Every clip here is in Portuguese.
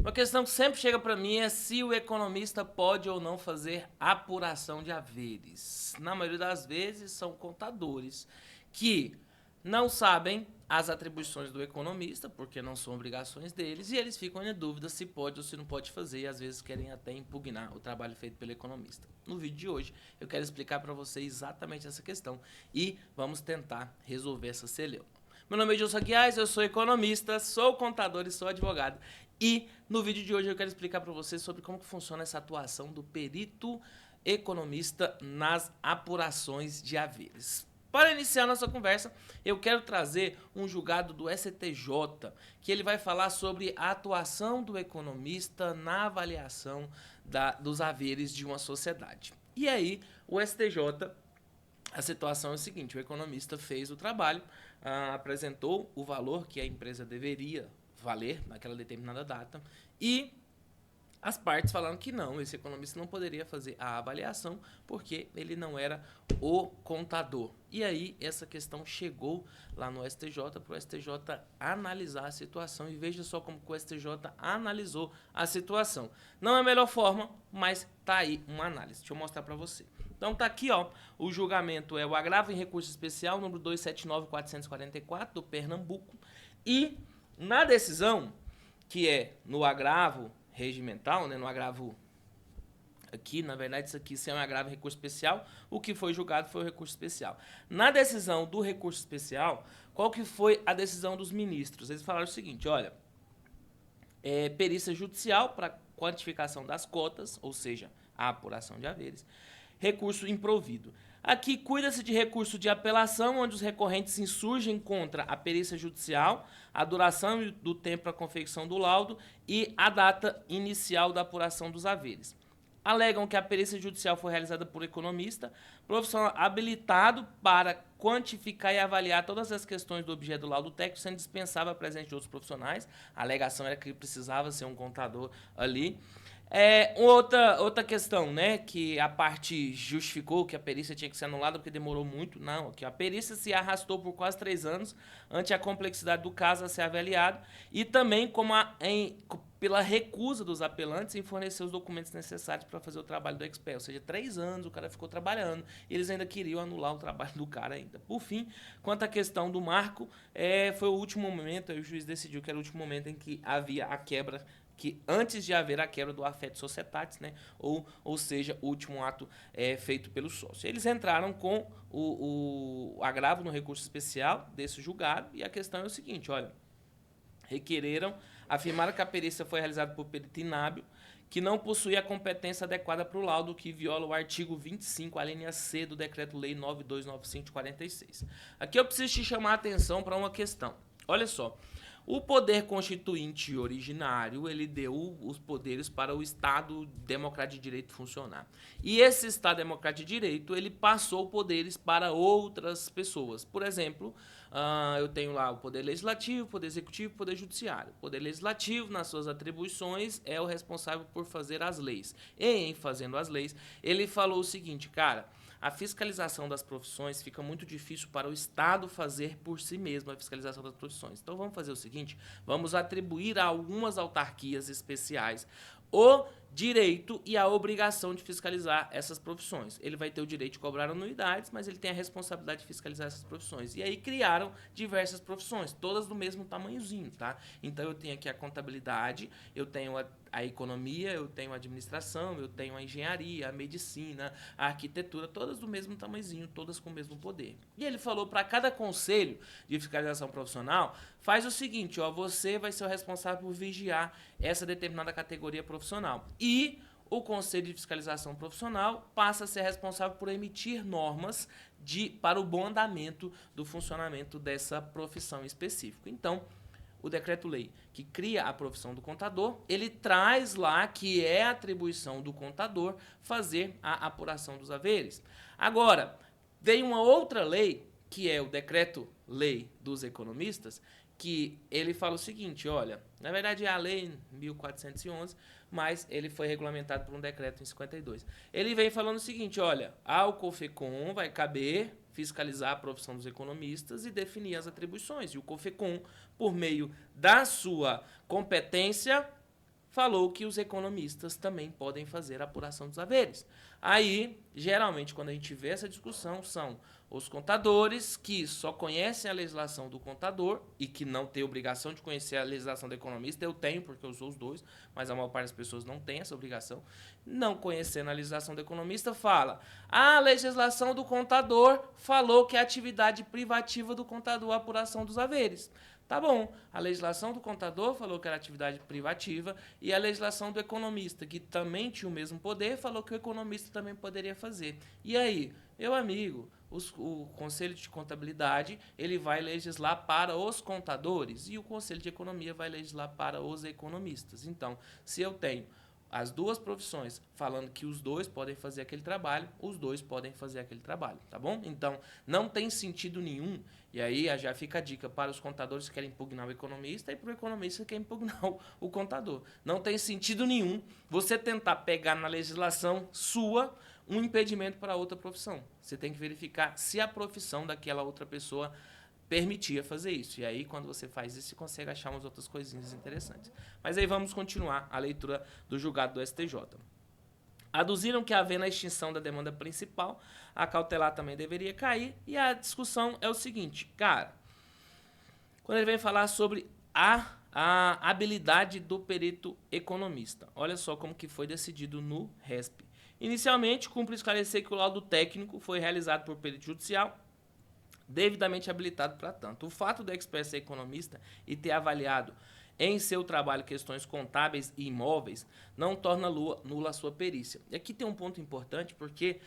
Uma questão que sempre chega para mim é se o economista pode ou não fazer apuração de haveres. Na maioria das vezes são contadores que não sabem as atribuições do economista, porque não são obrigações deles, e eles ficam em dúvida se pode ou se não pode fazer, e às vezes querem até impugnar o trabalho feito pelo economista. No vídeo de hoje eu quero explicar para você exatamente essa questão e vamos tentar resolver essa celeuma. Meu nome é Gilson Aguiar, eu sou economista, sou contador e sou advogado. E no vídeo de hoje eu quero explicar para você sobre como que funciona essa atuação do perito economista nas apurações de haveres. Para iniciar nossa conversa, eu quero trazer um julgado do STJ, que ele vai falar sobre a atuação do economista na avaliação dos haveres de uma sociedade. E aí, o STJ, a situação é a seguinte: o economista fez o trabalho, apresentou o valor que a empresa deveria valer naquela determinada data e as partes falaram que não, esse economista não poderia fazer a avaliação porque ele não era o contador. E aí essa questão chegou lá no STJ para o STJ analisar a situação e veja só como que o STJ analisou a situação. Não é a melhor forma, mas tá aí uma análise. Deixa eu mostrar para você. Então tá aqui, ó, o julgamento é o agravo em recurso especial número 279444 do Pernambuco e na decisão, que é no agravo regimental, né, no agravo aqui, na verdade isso aqui é um agravo em recurso especial, o que foi julgado foi o recurso especial. Na decisão do recurso especial, qual que foi a decisão dos ministros? Eles falaram o seguinte: olha, perícia judicial para quantificação das cotas, ou seja, a apuração de haveres, recurso improvido. Aqui cuida-se de recurso de apelação, onde os recorrentes insurgem contra a perícia judicial, a duração do tempo para a confecção do laudo e a data inicial da apuração dos haveres. Alegam que a perícia judicial foi realizada por economista, profissional habilitado para quantificar e avaliar todas as questões do objeto do laudo técnico, sendo dispensável a presença de outros profissionais. A alegação era que precisava ser um contador ali. Outra questão, né, que a parte justificou que a perícia tinha que ser anulada porque demorou muito. Não, que a perícia se arrastou por quase 3 anos ante a complexidade do caso a ser avaliado e também pela recusa dos apelantes em fornecer os documentos necessários para fazer o trabalho do expert. Ou seja, 3 anos o cara ficou trabalhando e eles ainda queriam anular o trabalho do cara ainda. Por fim, quanto à questão do marco, foi o último momento, aí o juiz decidiu que era o último momento em que havia a quebra, que antes de haver a quebra do affect societatis, né, ou seja, o último ato feito pelo sócio. Eles entraram com o agravo no recurso especial desse julgado e a questão é o seguinte: olha, requereram, afirmaram que a perícia foi realizada por perito inábil, que não possui a competência adequada para o laudo, que viola o artigo 25, a linha C do Decreto-Lei 9295 de 46. Aqui eu preciso te chamar a atenção para uma questão. Olha só, o poder constituinte originário, ele deu os poderes para o Estado Democrático de Direito funcionar. E esse Estado Democrático de Direito, ele passou poderes para outras pessoas. Por exemplo, eu tenho lá o Poder Legislativo, o Poder Executivo e o Poder Judiciário. O Poder Legislativo, nas suas atribuições, é o responsável por fazer as leis. E, em fazendo as leis, ele falou o seguinte: cara, a fiscalização das profissões fica muito difícil para o Estado fazer por si mesmo a fiscalização das profissões. Então vamos fazer o seguinte: vamos atribuir a algumas autarquias especiais o direito e a obrigação de fiscalizar essas profissões. Ele vai ter o direito de cobrar anuidades, mas ele tem a responsabilidade de fiscalizar essas profissões. E aí criaram diversas profissões, todas do mesmo tamanhozinho, tá? Então eu tenho aqui a contabilidade, eu tenho a economia, eu tenho a administração, eu tenho a engenharia, a medicina, a arquitetura, todas do mesmo tamanhozinho, todas com o mesmo poder. E ele falou para cada conselho de fiscalização profissional: faz o seguinte, ó, você vai ser o responsável por vigiar essa determinada categoria profissional. E o Conselho de Fiscalização Profissional passa a ser responsável por emitir normas para o bom andamento do funcionamento dessa profissão específica. Então, o decreto-lei que cria a profissão do contador, ele traz lá que é atribuição do contador fazer a apuração dos haveres. Agora, vem uma outra lei, que é o decreto-lei dos economistas, que ele fala o seguinte: olha, na verdade é a lei 1411, mas ele foi regulamentado por um decreto em 52. Ele vem falando o seguinte: olha, ao COFECOM vai caber fiscalizar a profissão dos economistas e definir as atribuições. E o COFECOM, por meio da sua competência, falou que os economistas também podem fazer a apuração dos haveres. Aí, geralmente, quando a gente vê essa discussão, são os contadores que só conhecem a legislação do contador e que não têm obrigação de conhecer a legislação do economista. Eu tenho, porque eu sou os dois, mas a maior parte das pessoas não tem essa obrigação. Não conhecendo a legislação do economista, fala: a legislação do contador falou que é atividade privativa do contador a apuração dos haveres. Tá bom, a legislação do contador falou que era atividade privativa e a legislação do economista, que também tinha o mesmo poder, falou que o economista também poderia fazer. E aí, meu amigo, o Conselho de Contabilidade ele vai legislar para os contadores e o Conselho de Economia vai legislar para os economistas. Então, se eu tenho as duas profissões falando que os dois podem fazer aquele trabalho, os dois podem fazer aquele trabalho, tá bom? Então, não tem sentido nenhum, e aí já fica a dica para os contadores que querem impugnar o economista e para o economista que quer impugnar o contador. Não tem sentido nenhum você tentar pegar na legislação sua um impedimento para outra profissão. Você tem que verificar se a profissão daquela outra pessoa permitia fazer isso. E aí, quando você faz isso, você consegue achar umas outras coisinhas interessantes. Mas aí vamos continuar a leitura do julgado do STJ. Aduziram que, havendo a extinção da demanda principal, a cautelar também deveria cair. E a discussão é o seguinte, cara, quando ele vem falar sobre a habilidade do perito economista. Olha só como que foi decidido no RESP. Inicialmente, cumpre esclarecer que o laudo técnico foi realizado por perito judicial, devidamente habilitado para tanto. O fato do expert ser economista e ter avaliado em seu trabalho questões contábeis e imóveis não torna nula a sua perícia. E aqui tem um ponto importante, porque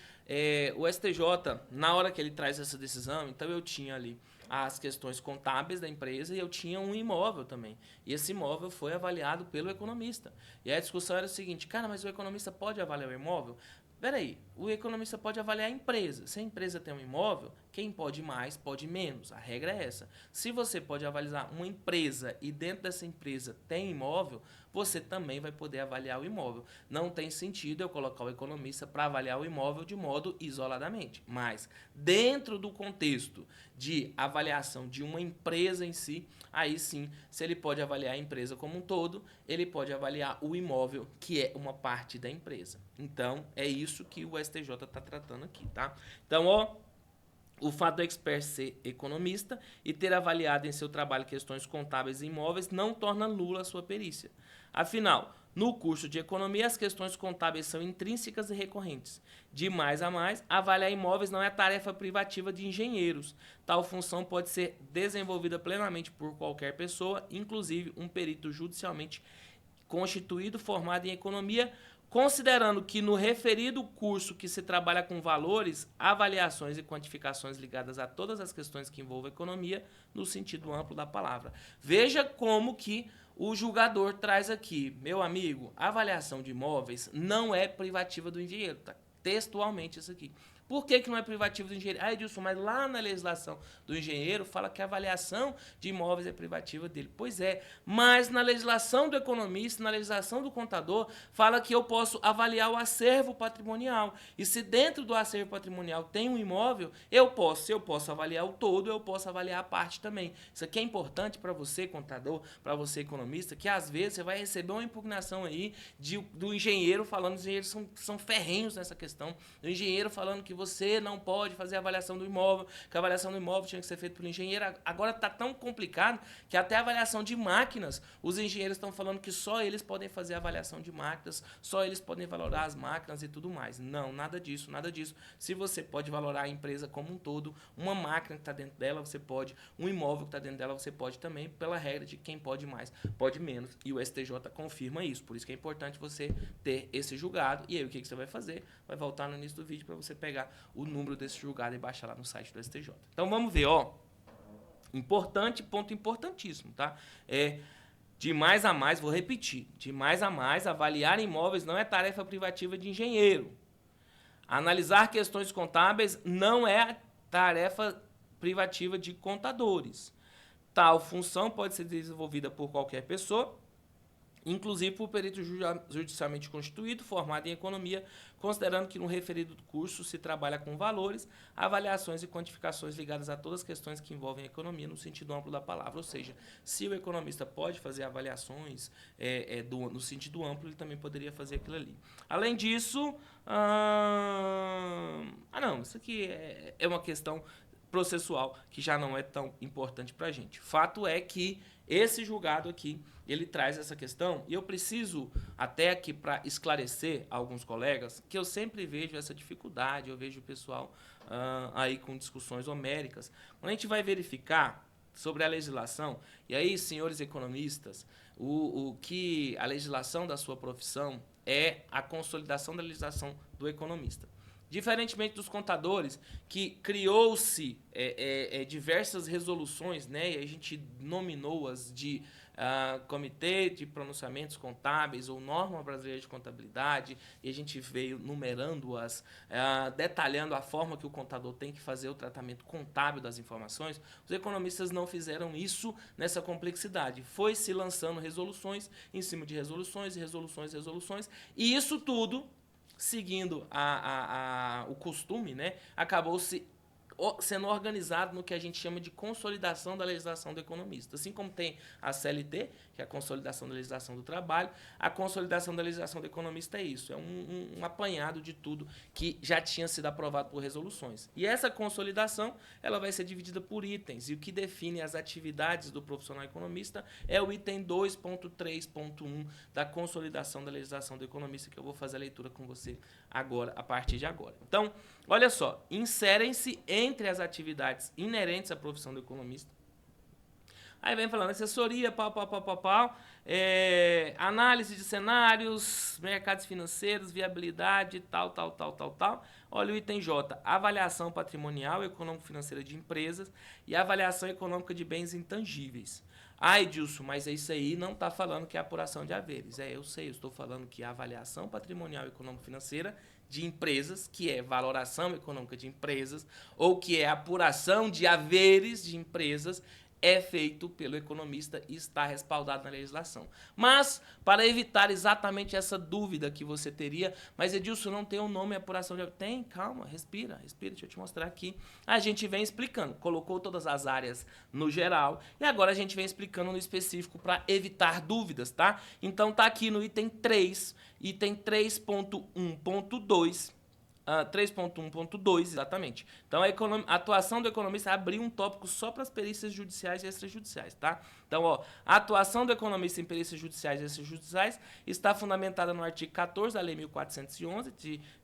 o STJ, na hora que ele traz essa decisão, então eu tinha ali as questões contábeis da empresa e eu tinha um imóvel também. E esse imóvel foi avaliado pelo economista. E a discussão era o seguinte, cara, mas o economista pode avaliar o imóvel? Peraí, o economista pode avaliar a empresa. Se a empresa tem um imóvel, quem pode mais, pode menos. A regra é essa. Se você pode avaliar uma empresa e dentro dessa empresa tem imóvel, você também vai poder avaliar o imóvel. Não tem sentido eu colocar o economista para avaliar o imóvel de modo isoladamente. Mas, dentro do contexto de avaliação de uma empresa em si, aí sim, se ele pode avaliar a empresa como um todo, ele pode avaliar o imóvel, que é uma parte da empresa. Então, é isso que o STJ está tratando aqui, tá? Então, ó, o fato do expert ser economista e ter avaliado em seu trabalho questões contábeis e imóveis não torna nula a sua perícia. Afinal, no curso de economia, as questões contábeis são intrínsecas e recorrentes. De mais a mais, avaliar imóveis não é tarefa privativa de engenheiros. Tal função pode ser desenvolvida plenamente por qualquer pessoa, inclusive um perito judicialmente constituído, formado em economia, considerando que no referido curso que se trabalha com valores, avaliações e quantificações ligadas a todas as questões que envolvem economia, no sentido amplo da palavra. Veja como que o julgador traz aqui, meu amigo, a avaliação de imóveis não é privativa do engenheiro, tá? Textualmente isso aqui. Por que não é privativo do engenheiro? Ah, Edilson, mas lá na legislação do engenheiro fala que a avaliação de imóveis é privativa dele. Pois é, mas na legislação do economista, na legislação do contador, fala que eu posso avaliar o acervo patrimonial. E se dentro do acervo patrimonial tem um imóvel, se eu posso avaliar o todo, eu posso avaliar a parte também. Isso aqui é importante para você, contador, para você, economista, que às vezes você vai receber uma impugnação aí do engenheiro falando, os engenheiros são ferrenhos nessa questão, do engenheiro falando que você não pode fazer a avaliação do imóvel, que a avaliação do imóvel tinha que ser feita pelo engenheiro. Agora está tão complicado que até a avaliação de máquinas, os engenheiros estão falando que só eles podem fazer a avaliação de máquinas, só eles podem valorar as máquinas e tudo mais. Não, nada disso, nada disso. Se você pode valorar a empresa como um todo, uma máquina que está dentro dela, você pode, um imóvel que está dentro dela, você pode também, pela regra de quem pode mais, pode menos. E o STJ confirma isso. Por isso que é importante você ter esse julgado. E aí o que você vai fazer? Vai voltar no início do vídeo para você pegar o número desse julgado e baixar lá no site do STJ. Então vamos ver, ó. Importante, ponto importantíssimo, tá? De mais a mais, vou repetir, de mais a mais, avaliar imóveis não é tarefa privativa de engenheiro. Analisar questões contábeis não é tarefa privativa de contadores. Tal função pode ser desenvolvida por qualquer pessoa, inclusive por perito judicialmente constituído, formado em economia, considerando que no referido curso se trabalha com valores, avaliações e quantificações ligadas a todas as questões que envolvem a economia no sentido amplo da palavra. Ou seja, se o economista pode fazer avaliações no sentido amplo, ele também poderia fazer aquilo ali. Além disso, não, isso aqui é uma questão processual que já não é tão importante para a gente. Fato é que esse julgado aqui, ele traz essa questão, e eu preciso até aqui para esclarecer a alguns colegas que eu sempre vejo essa dificuldade, eu vejo o pessoal aí com discussões homéricas. Quando a gente vai verificar sobre a legislação, e aí, senhores economistas, o que a legislação da sua profissão é a consolidação da legislação do economista. Diferentemente dos contadores, que criou-se diversas resoluções, né, e a gente nominou-as de Comitê de Pronunciamentos Contábeis ou Norma Brasileira de Contabilidade, e a gente veio numerando-as, detalhando a forma que o contador tem que fazer o tratamento contábil das informações. Os economistas não fizeram isso nessa complexidade. Foi se lançando resoluções em cima de resoluções, resoluções, e isso tudo, seguindo o costume, né, acabou sendo organizado no que a gente chama de consolidação da legislação do economista. Assim como tem a CLT, que é a consolidação da legislação do trabalho, a consolidação da legislação do economista é isso, é um apanhado de tudo que já tinha sido aprovado por resoluções. E essa consolidação, ela vai ser dividida por itens, e o que define as atividades do profissional economista é o item 2.3.1 da consolidação da legislação do economista, que eu vou fazer a leitura com você agora, a partir de agora. Então, olha só, inserem-se entre as atividades inerentes à profissão do economista. Aí vem falando assessoria, análise de cenários, mercados financeiros, viabilidade, tal. Olha o item J, avaliação patrimonial e econômico-financeira de empresas e avaliação econômica de bens intangíveis. Edilson, mas isso aí não está falando que é apuração de haveres. Eu sei, eu estou falando que a avaliação patrimonial e econômico-financeira de empresas, que é valoração econômica de empresas, ou que é apuração de haveres de empresas, é feito pelo economista e está respaldado na legislação. Mas, para evitar exatamente essa dúvida que você teria, mas Edilson, não tem um nome apuração de... Tem, calma, respira, deixa eu te mostrar aqui. A gente vem explicando, colocou todas as áreas no geral, e agora a gente vem explicando no específico para evitar dúvidas, tá? Então tá aqui no item 3, item 3.1.2, 3.1.2, exatamente. Então, a atuação do economista abriu um tópico só para as perícias judiciais e extrajudiciais, tá? Então, a atuação do economista em perícias judiciais e extrajudiciais está fundamentada no artigo 14 da Lei 1411,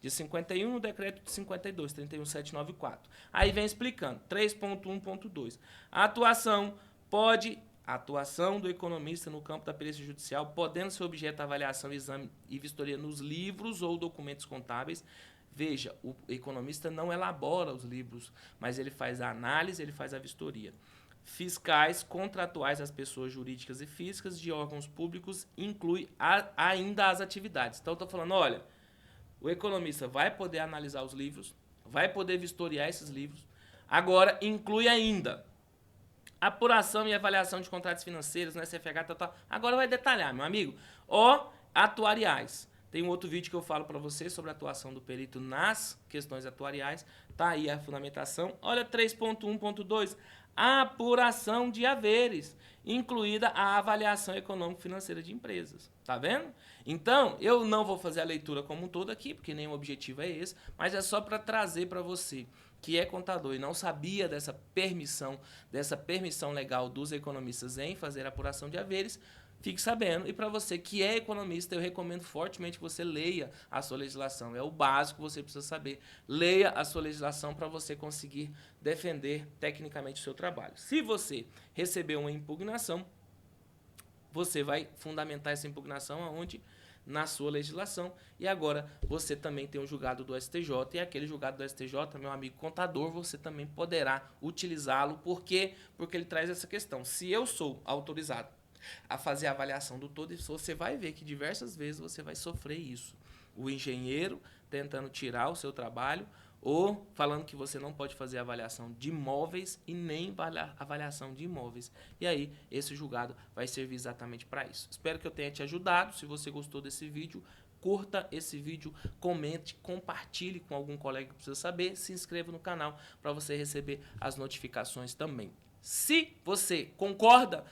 de 51, no decreto de 52, 31794. Aí vem explicando, 3.1.2. A atuação do economista no campo da perícia judicial, podendo ser objeto de avaliação, exame e vistoria nos livros ou documentos contábeis. Veja, o economista não elabora os livros, mas ele faz a análise, ele faz a vistoria. Fiscais, contratuais das pessoas jurídicas e físicas, de órgãos públicos, inclui ainda as atividades. Então, eu estou falando, olha, o economista vai poder analisar os livros, vai poder vistoriar esses livros, agora inclui ainda apuração e avaliação de contratos financeiros no SFH, tal. Agora vai detalhar, meu amigo. Atuariais. Tem um outro vídeo que eu falo para você sobre a atuação do perito nas questões atuariais. Tá aí a fundamentação. Olha 3.1.2, apuração de haveres, incluída a avaliação econômico-financeira de empresas. Tá vendo? Então, eu não vou fazer a leitura como um todo aqui, porque nem o objetivo é esse, mas é só para trazer para você que é contador e não sabia dessa permissão legal dos economistas em fazer a apuração de haveres, fique sabendo. E para você que é economista, eu recomendo fortemente que você leia a sua legislação. É o básico que você precisa saber. Leia a sua legislação para você conseguir defender tecnicamente o seu trabalho. Se você receber uma impugnação, você vai fundamentar essa impugnação aonde? Na sua legislação. E agora você também tem um julgado do STJ, e aquele julgado do STJ, meu amigo contador, você também poderá utilizá-lo. Por quê? Porque ele traz essa questão. Se eu sou autorizado a fazer a avaliação do todo, você vai ver que diversas vezes você vai sofrer isso. O engenheiro tentando tirar o seu trabalho, ou falando que você não pode fazer avaliação de imóveis e nem avaliação de imóveis. E aí, esse julgado vai servir exatamente para isso. Espero que eu tenha te ajudado. Se você gostou desse vídeo, curta esse vídeo, comente, compartilhe com algum colega que precisa saber, se inscreva no canal para você receber as notificações também. Se você concorda,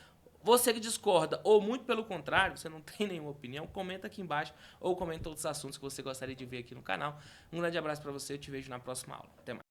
você que discorda, ou muito pelo contrário, você não tem nenhuma opinião, comenta aqui embaixo ou comenta outros assuntos que você gostaria de ver aqui no canal. Um grande abraço para você, eu te vejo na próxima aula. Até mais.